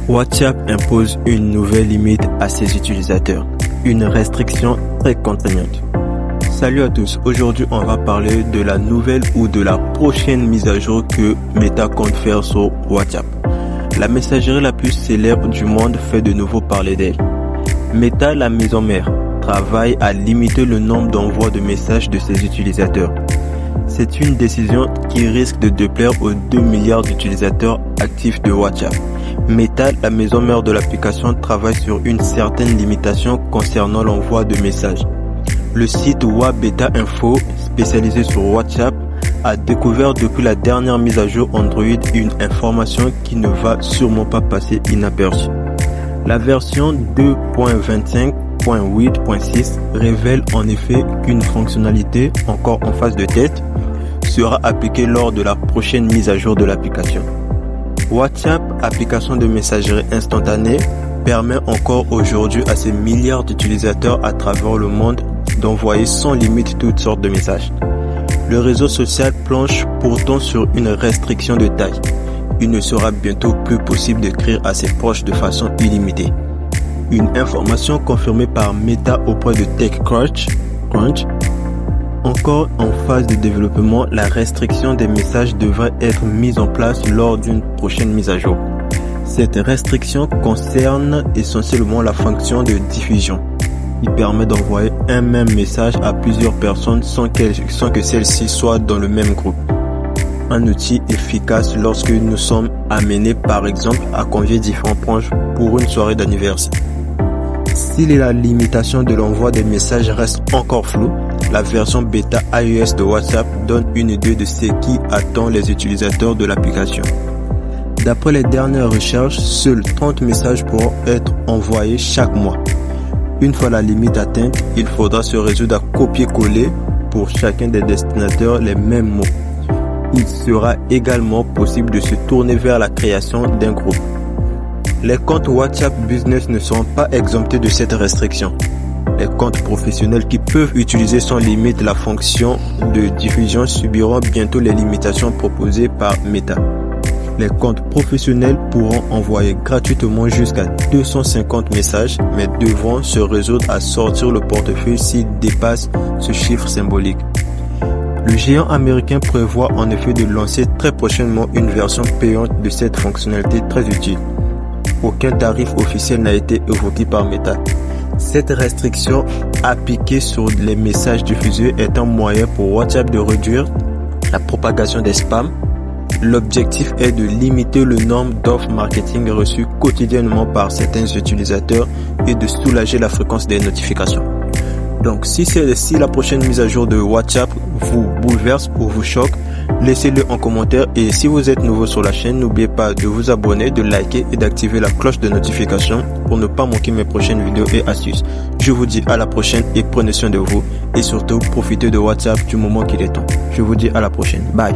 WhatsApp impose une nouvelle limite à ses utilisateurs, une restriction très contraignante. Salut à tous, aujourd'hui on va parler de la nouvelle ou de la prochaine mise à jour que Meta compte faire sur WhatsApp. La messagerie la plus célèbre du monde fait de nouveau parler d'elle. Meta, la maison mère, travaille à limiter le nombre d'envois de messages de ses utilisateurs. C'est une décision qui risque de déplaire aux 2 milliards d'utilisateurs actifs de WhatsApp. Meta, la maison mère de l'application, travaille sur une certaine limitation concernant l'envoi de messages. Le site web Beta Info, spécialisé sur WhatsApp, a découvert depuis la dernière mise à jour Android une information qui ne va sûrement pas passer inaperçue. La version 2.25.8.6 révèle en effet qu'une fonctionnalité encore en phase de test sera appliquée lors de la prochaine mise à jour de l'application. WhatsApp, application de messagerie instantanée, permet encore aujourd'hui à ces milliards d'utilisateurs à travers le monde d'envoyer sans limite toutes sortes de messages. Le réseau social planche pourtant sur une restriction de taille. Il ne sera bientôt plus possible d'écrire à ses proches de façon illimitée. Une information confirmée par Meta auprès de TechCrunch. Encore en phase de développement, la restriction des messages devrait être mise en place lors d'une prochaine mise à jour. Cette restriction concerne essentiellement la fonction de diffusion. Il permet d'envoyer un même message à plusieurs personnes sans que celles-ci soient dans le même groupe. Un outil efficace lorsque nous sommes amenés par exemple à convier différents proches pour une soirée d'anniversaire. Si la limitation de l'envoi des messages reste encore floue, la version bêta iOS de WhatsApp donne une idée de ce qui attend les utilisateurs de l'application. D'après les dernières recherches, seuls 30 messages pourront être envoyés chaque mois. Une fois la limite atteinte, il faudra se résoudre à copier-coller pour chacun des destinataires les mêmes mots. Il sera également possible de se tourner vers la création d'un groupe. Les comptes WhatsApp Business ne seront pas exemptés de cette restriction. Les comptes professionnels qui peuvent utiliser sans limite la fonction de diffusion subiront bientôt les limitations proposées par Meta. Les comptes professionnels pourront envoyer gratuitement jusqu'à 250 messages, mais devront se résoudre à sortir le portefeuille s'ils dépassent ce chiffre symbolique. Le géant américain prévoit en effet de lancer très prochainement une version payante de cette fonctionnalité très utile. Aucun tarif officiel n'a été évoqué par Meta. Cette restriction appliquée sur les messages diffusés est un moyen pour WhatsApp de réduire la propagation des spams. L'objectif est de limiter le nombre d'offres marketing reçues quotidiennement par certains utilisateurs et de soulager la fréquence des notifications. Donc si la prochaine mise à jour de WhatsApp vous bouleverse ou vous choque, laissez-le en commentaire et si vous êtes nouveau sur la chaîne, n'oubliez pas de vous abonner, de liker et d'activer la cloche de notification pour ne pas manquer mes prochaines vidéos et astuces. Je vous dis à la prochaine et prenez soin de vous et surtout profitez de WhatsApp du moment qu'il est temps. Je vous dis à la prochaine. Bye.